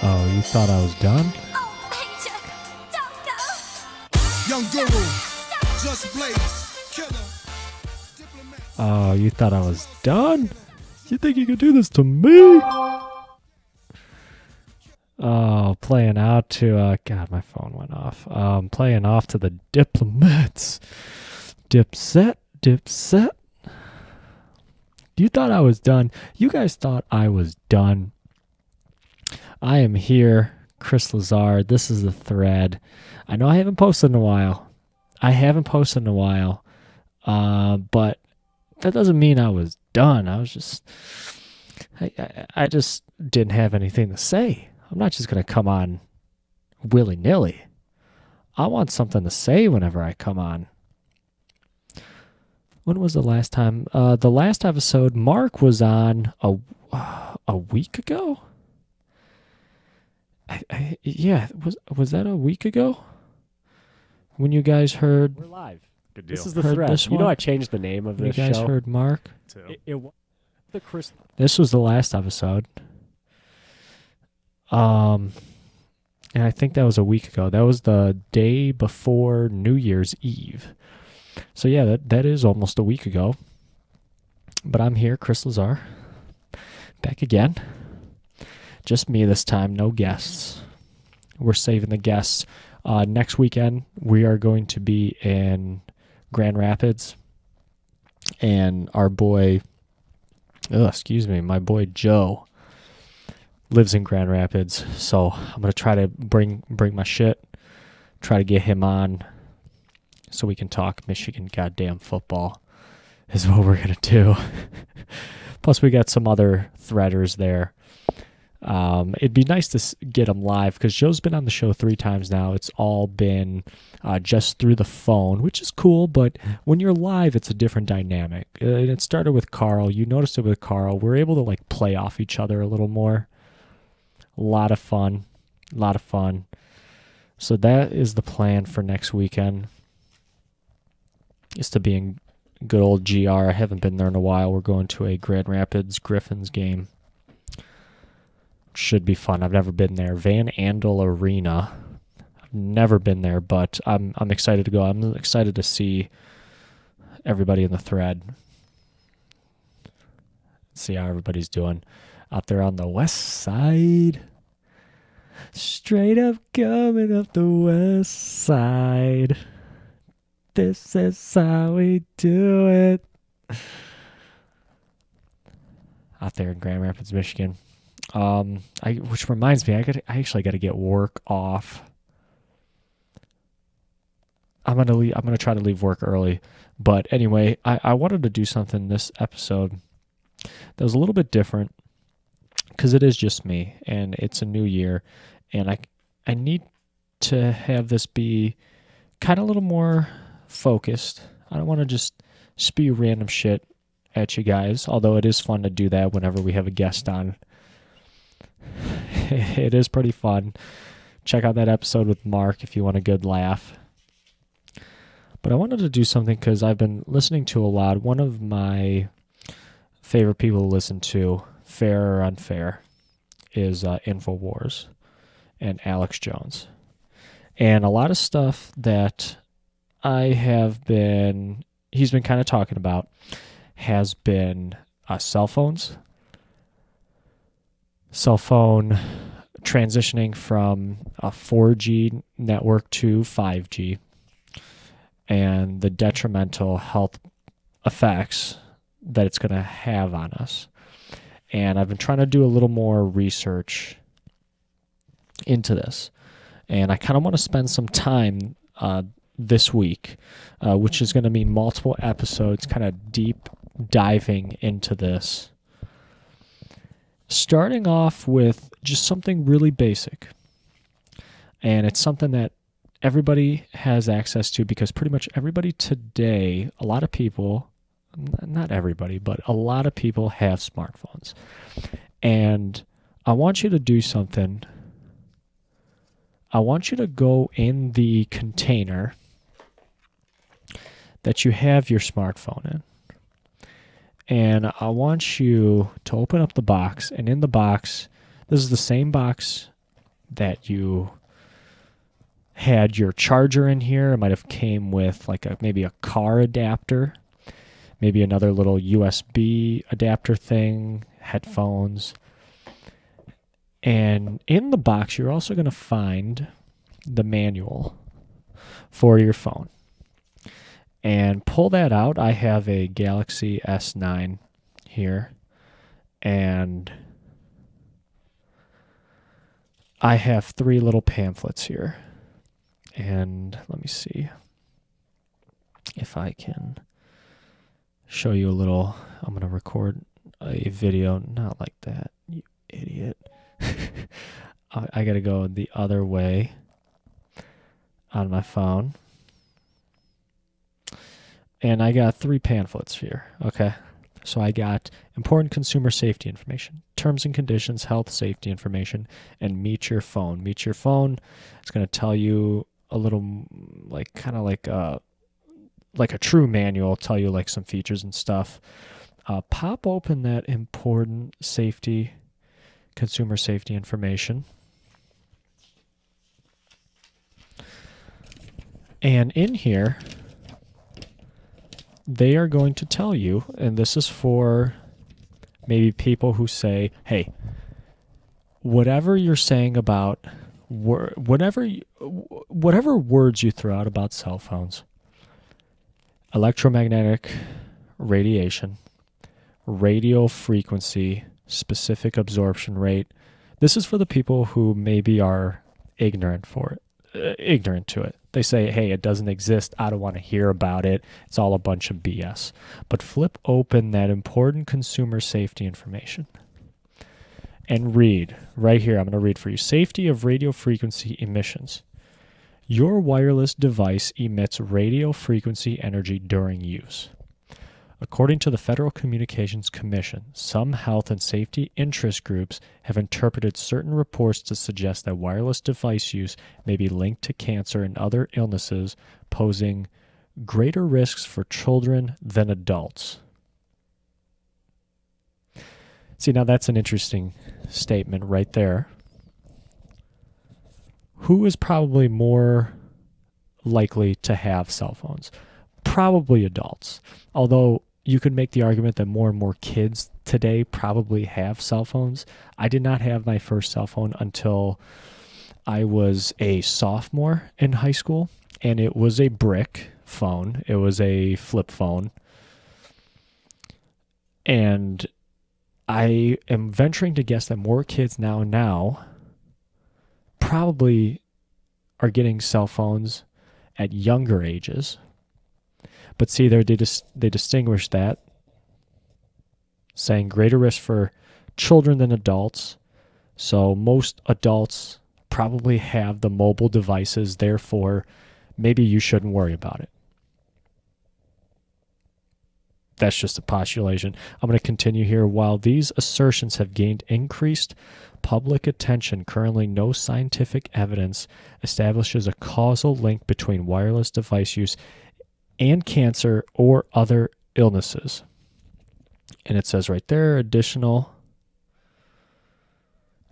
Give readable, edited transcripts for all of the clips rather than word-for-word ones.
Oh, you thought I was done? Young Guru, Just Blaze, Killer, Diplomat. Oh, you thought I was done? You think you could do this to me? Oh, playing out to, God, my phone went off. Playing off to the Diplomats. Dipset. You thought I was done. You guys thought I was done. I am here, Chris Lazar. This is the thread. I know I haven't posted in a while. But that doesn't mean I was done. I just didn't have anything to say. I'm not just going to come on willy-nilly. I want something to say whenever I come on. When was the last time? The last episode, Mark was on a week ago? Yeah, was that a week ago? When you guys heard... We're live. Good deal. This is the Heard thread. this You know one? I changed the name of You this guys show. heard Mark? It was the Chris. This was the last episode. And I think that was a week ago. That was the day before New Year's Eve. So yeah, that is almost a week ago. But I'm here, Chris Lazar, back again. Just me this time, no guests. We're saving the guests. Next weekend, we are going to be in Grand Rapids. And our boy, my boy Joe lives in Grand Rapids. So I'm going to try to bring my shit, try to get him on so we can talk Michigan goddamn football is what we're going to do. Plus we got some other threaders there. It'd be nice to get him live because Joe's been on the show 3 times now. It's all been just through the phone, which is cool, but when you're live, it's a different dynamic. And it started with Carl. You noticed it with Carl. We're able to like play off each other a little more. A lot of fun. So that is the plan for next weekend, is to be in good old GR. I haven't been there in a while. We're going to a Grand Rapids Griffins game. Should be fun. I've never been there. Van Andel Arena. I've never been there, but I'm excited to go. I'm excited to see everybody in the thread. See how everybody's doing out there on the west side. Straight up coming up the west side. This is how we do it. Out there in Grand Rapids, Michigan. Which reminds me, I actually got to get work off. I'm gonna try to leave work early, but anyway, I wanted to do something this episode that was a little bit different because it is just me and it's a new year, and I need to have this be kind of a little more focused. I don't want to just spew random shit at you guys, although it is fun to do that whenever we have a guest on. It is pretty fun. Check out that episode with Mark if you want a good laugh. But I wanted to do something because I've been listening to a lot. One of my favorite people to listen to, fair or unfair, is InfoWars and Alex Jones. And a lot of stuff that he's been kind of talking about has been cell phones. Cell phone transitioning from a 4G network to 5G and the detrimental health effects that it's going to have on us. And I've been trying to do a little more research into this. And I kind of want to spend some time this week, which is going to mean multiple episodes, kind of deep diving into this. Starting off with just something really basic. And it's something that everybody has access to because pretty much everybody today, a lot of people, not everybody, but a lot of people have smartphones. And I want you to do something. I want you to go in the container that you have your smartphone in. And I want you to open up the box, and in the box, this is the same box that you had your charger in here. It might have came with like maybe a car adapter, maybe another little USB adapter thing, headphones. And in the box, you're also going to find the manual for your phone. And pull that out. I have a Galaxy S9 here. And I have 3 little pamphlets here. And let me see if I can show you a little. I'm going to record a video. Not like that, you idiot. I got to go the other way on my phone. And I got 3 pamphlets here, okay? So I got important consumer safety information, terms and conditions, health safety information, and meet your phone. Meet your phone. It's going to tell you a little, like kind of like a true manual, tell you like some features and stuff. Pop open that important safety, consumer safety information. And in here, they are going to tell you, and this is for maybe people who say, hey, whatever you're saying about, whatever words you throw out about cell phones, electromagnetic radiation, radio frequency, specific absorption rate, this is for the people who maybe are ignorant to it. They say, hey, it doesn't exist. I don't want to hear about it. It's all a bunch of BS. But flip open that important consumer safety information and read right here. I'm going to read for you. Safety of radio frequency emissions. Your wireless device emits radio frequency energy during use. According to the Federal Communications Commission, some health and safety interest groups have interpreted certain reports to suggest that wireless device use may be linked to cancer and other illnesses, posing greater risks for children than adults. See, now that's an interesting statement right there. Who is probably more likely to have cell phones? Probably adults. Although you could make the argument that more and more kids today probably have cell phones. I did not have my first cell phone until I was a sophomore in high school, and it was a brick phone. It was a flip phone. And I am venturing to guess that more kids now probably are getting cell phones at younger ages. But see, they distinguish that, saying greater risk for children than adults. So most adults probably have the mobile devices, therefore maybe you shouldn't worry about it. That's just a postulation. I'm going to continue here. While these assertions have gained increased public attention, currently no scientific evidence establishes a causal link between wireless device use and cancer or other illnesses. And it says right there, additional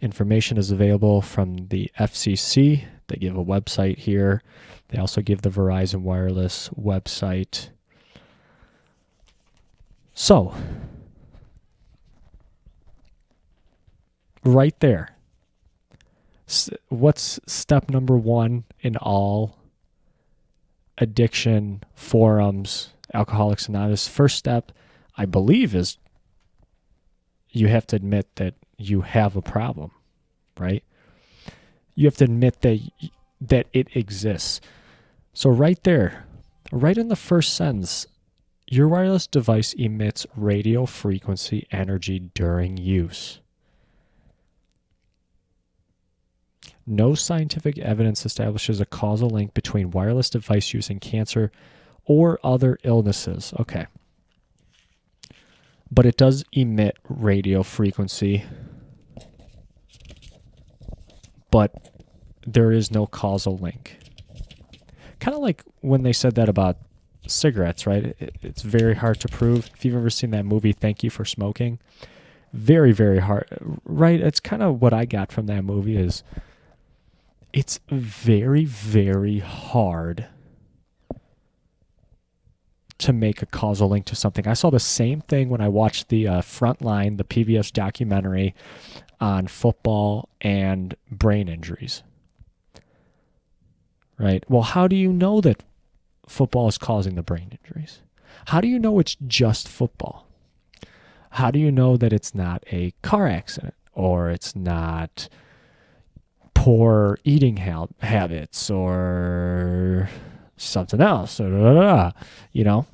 information is available from the FCC. They give a website here. They also give the Verizon Wireless website. So, right there, what's step number 1 in all addiction forums, Alcoholics Anonymous? First step, I believe, is you have to admit that you have a problem, right? You have to admit that it exists. So right there, right in the first sentence, your wireless device emits radio frequency energy during use. No scientific evidence establishes a causal link between wireless device use and cancer or other illnesses. Okay. But it does emit radio frequency. But there is no causal link. Kind of like when they said that about cigarettes, right? It's very hard to prove. If you've ever seen that movie, Thank You for Smoking, very, very hard, right? It's kind of what I got from that movie is it's very, very hard to make a causal link to something. I saw the same thing when I watched the Frontline, the PBS documentary on football and brain injuries. Right? Well, how do you know that football is causing the brain injuries? How do you know it's just football? How do you know that it's not a car accident or it's not poor eating habits or something else? Or you know?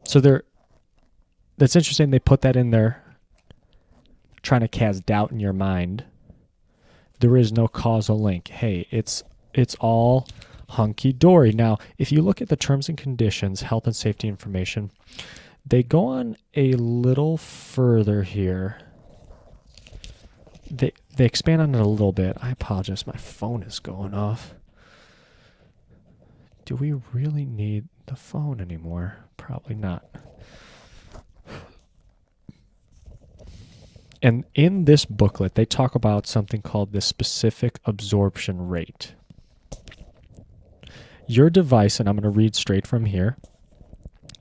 So that's interesting. They put that in there, trying to cast doubt in your mind. There is no causal link. Hey, it's all hunky-dory. Now, if you look at the terms and conditions, health and safety information, they go on a little further here. They expand on it a little bit. I apologize. My phone is going off. Do we really need the phone anymore? Probably not. And in this booklet, they talk about something called the specific absorption rate. Your device, and I'm going to read straight from here,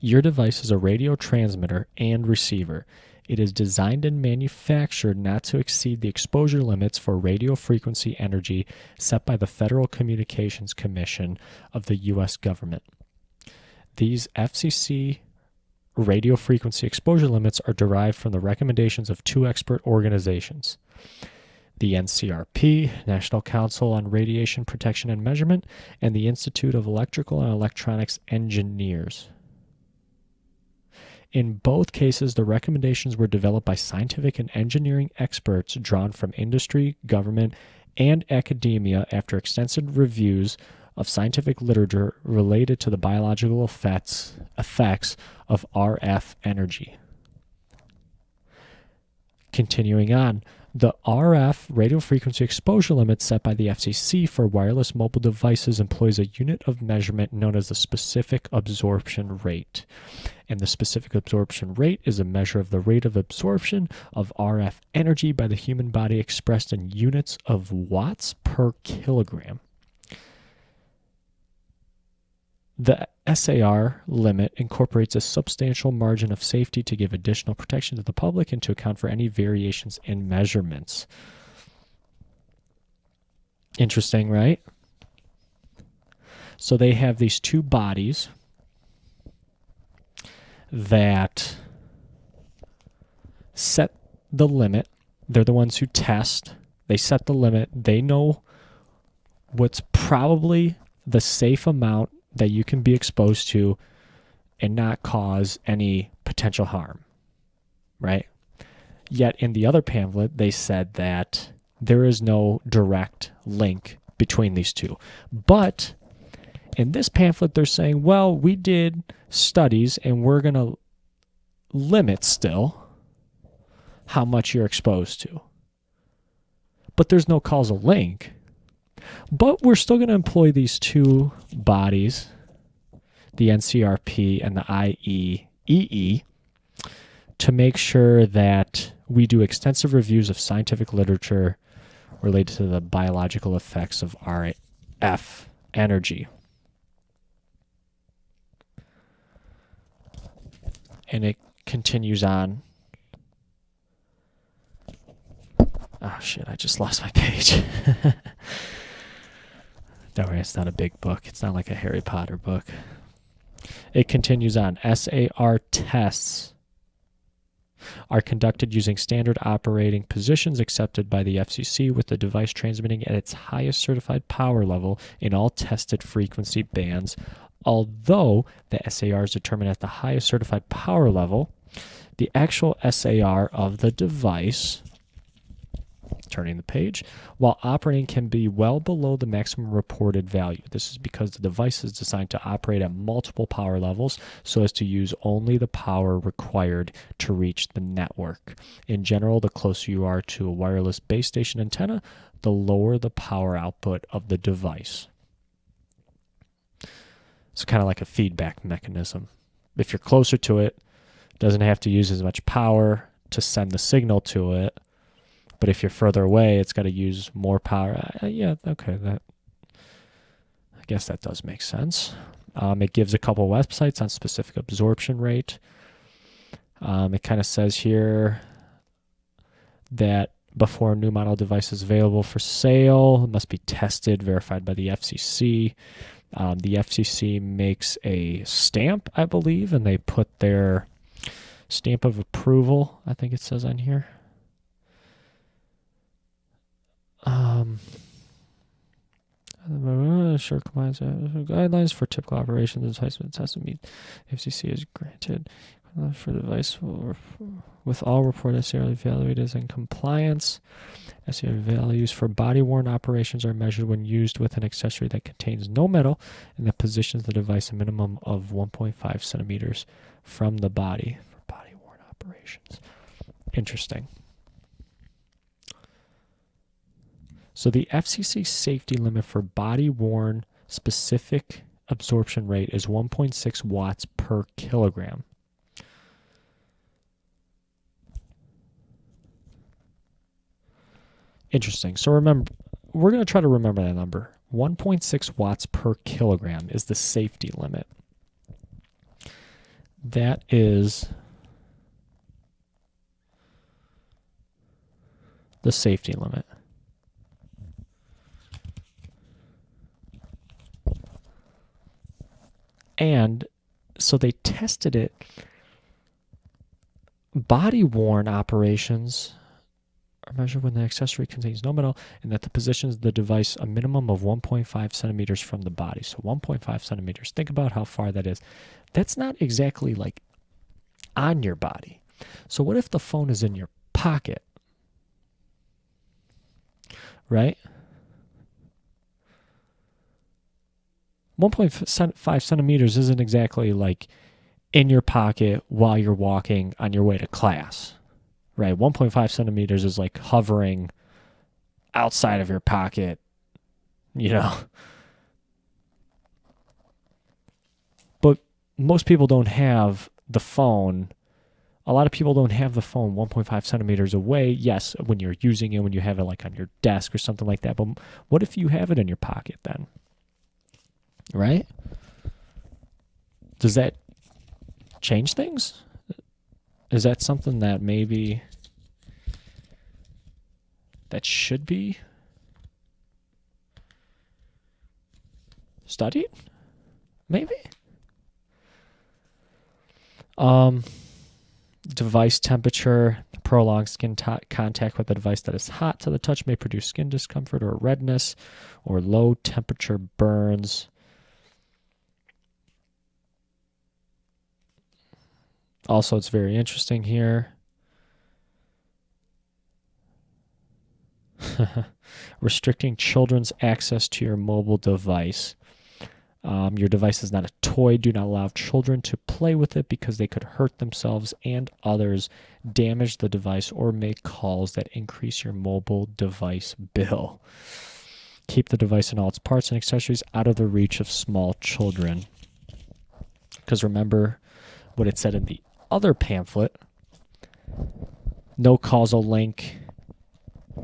your device is a radio transmitter and receiver. It is designed and manufactured not to exceed the exposure limits for radio frequency energy set by the Federal Communications Commission of the U.S. government. These FCC radio frequency exposure limits are derived from the recommendations of two expert organizations, the NCRP, National Council on Radiation Protection and Measurement, and the Institute of Electrical and Electronics Engineers. In both cases, the recommendations were developed by scientific and engineering experts drawn from industry, government, and academia after extensive reviews of scientific literature related to the biological effects of RF energy. Continuing on, the RF radio frequency exposure limit set by the FCC for wireless mobile devices employs a unit of measurement known as the specific absorption rate. And the specific absorption rate is a measure of the rate of absorption of RF energy by the human body expressed in units of watts per kilogram. The SAR limit incorporates a substantial margin of safety to give additional protection to the public and to account for any variations in measurements. Interesting, right? So they have these two bodies that set the limit. They're the ones who test. They set the limit. They know what's probably the safe amount that you can be exposed to and not cause any potential harm, right? Yet in the other pamphlet, they said that there is no direct link between these two. But in this pamphlet, they're saying, well, we did studies and we're going to limit still how much you're exposed to. But there's no causal link. But we're still going to employ these two bodies, the NCRP and the IEEE, to make sure that we do extensive reviews of scientific literature related to the biological effects of RF energy. And it continues on. Oh, shit, I just lost my page. Don't worry, it's not a big book. It's not like a Harry Potter book. It continues on. SAR tests are conducted using standard operating positions accepted by the FCC, with the device transmitting at its highest certified power level in all tested frequency bands. Although the SAR is determined at the highest certified power level, the actual SAR of the device, turning the page, while operating, can be well below the maximum reported value. This is because the device is designed to operate at multiple power levels so as to use only the power required to reach the network. In general, the closer you are to a wireless base station antenna, the lower the power output of the device. It's kind of like a feedback mechanism. If you're closer to it, it doesn't have to use as much power to send the signal to it, But if you're further away, it's got to use more power. Yeah, okay, I guess that does make sense. It gives a couple websites on specific absorption rate. It kind of says here that before a new model device is available for sale, it must be tested, verified by the FCC. The FCC makes a stamp, I believe, and they put their stamp of approval, I think it says on here. Sure, compliance guidelines for typical operations. The device has to meet FCC is granted for the device with all reported necessarily evaluated as in compliance. SCR values for body-worn operations are measured when used with an accessory that contains no metal and that positions the device a minimum of 1.5 centimeters from the body for body-worn operations. Interesting. So the FCC safety limit for body-worn specific absorption rate is 1.6 watts per kilogram. Interesting. So remember, we're going to try to remember that number. 1.6 watts per kilogram is the safety limit. That is the safety limit. And so they tested it. Body-worn operations are measured when the accessory contains no metal and that the positions the device a minimum of 1.5 centimeters from the body. So 1.5 centimeters. Think about how far that is. That's not exactly like on your body. So what if the phone is in your pocket? Right? 1.5 centimeters isn't exactly like in your pocket while you're walking on your way to class. Right, 1.5 centimeters is like hovering outside of your pocket, you know. But most people don't have the phone. A lot of people don't have the phone 1.5 centimeters away. Yes, when you're using it, when you have it like on your desk or something like that. But what if you have it in your pocket then? Right? Does that change things? Is that something that maybe that should be studied? Maybe? Device temperature. Prolonged skin contact with a device that is hot to the touch may produce skin discomfort or redness or low temperature burns. Also, it's very interesting here. Restricting children's access to your mobile device. Your device is not a toy. Do not allow children to play with it because they could hurt themselves and others, damage the device, or make calls that increase your mobile device bill. Keep the device and all its parts and accessories out of the reach of small children. Because remember what it said in the other pamphlet, no causal link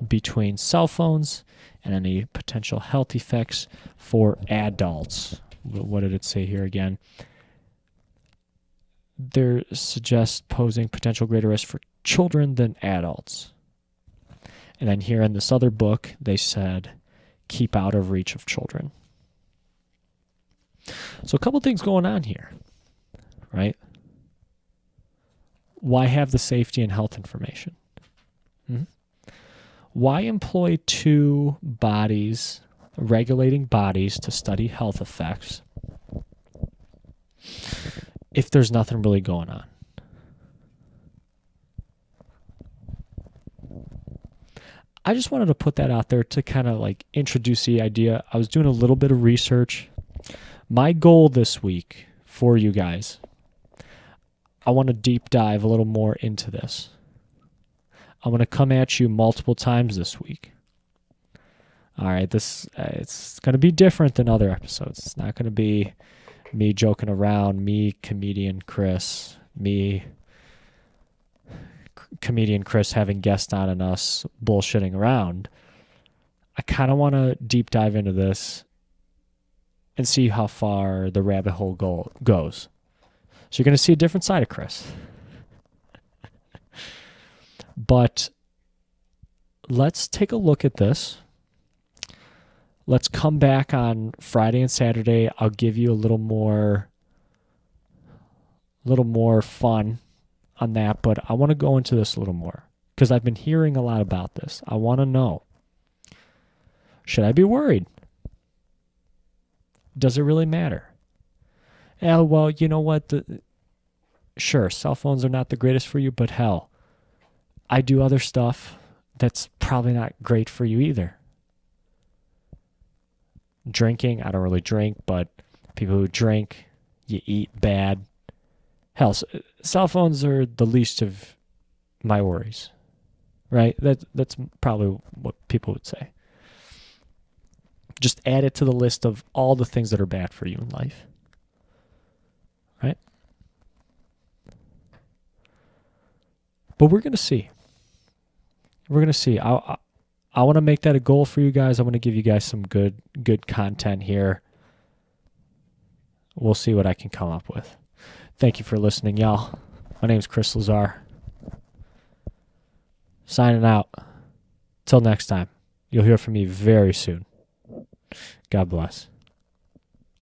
between cell phones and any potential health effects for adults. What did it say here again? There suggests posing potential greater risk for children than adults. And then here in this other book, they said, keep out of reach of children. So a couple things going on here, right? Why have the safety and health information? Why employ two bodies, regulating bodies, to study health effects if there's nothing really going on? I just wanted to put that out there to kind of like introduce the idea. I was doing a little bit of research. My goal this week for you guys, I want to deep dive a little more into this. I'm going to come at you multiple times this week. All right, it's going to be different than other episodes. It's not going to be me joking around, me, comedian Chris, me, comedian Chris having guests on and us bullshitting around, I kind of want to deep dive into this and see how far the rabbit hole goes. So you're going to see a different side of Chris. But let's take a look at this. Let's come back on Friday and Saturday. I'll give you a little more fun on that, but I want to go into this a little more because I've been hearing a lot about this. I want to know, should I be worried? Does it really matter? Yeah, well, you know what? Sure, cell phones are not the greatest for you, but hell, I do other stuff that's probably not great for you either. Drinking, I don't really drink, but people who drink, you eat bad. Hell, cell phones are the least of my worries, right? That's probably what people would say. Just add it to the list of all the things that are bad for you in life, right? But we're going to see. We're going to see. I want to make that a goal for you guys. I want to give you guys some good content here. We'll see what I can come up with. Thank you for listening, y'all. My name is Chris Lazar. Signing out. Till next time. You'll hear from me very soon. God bless.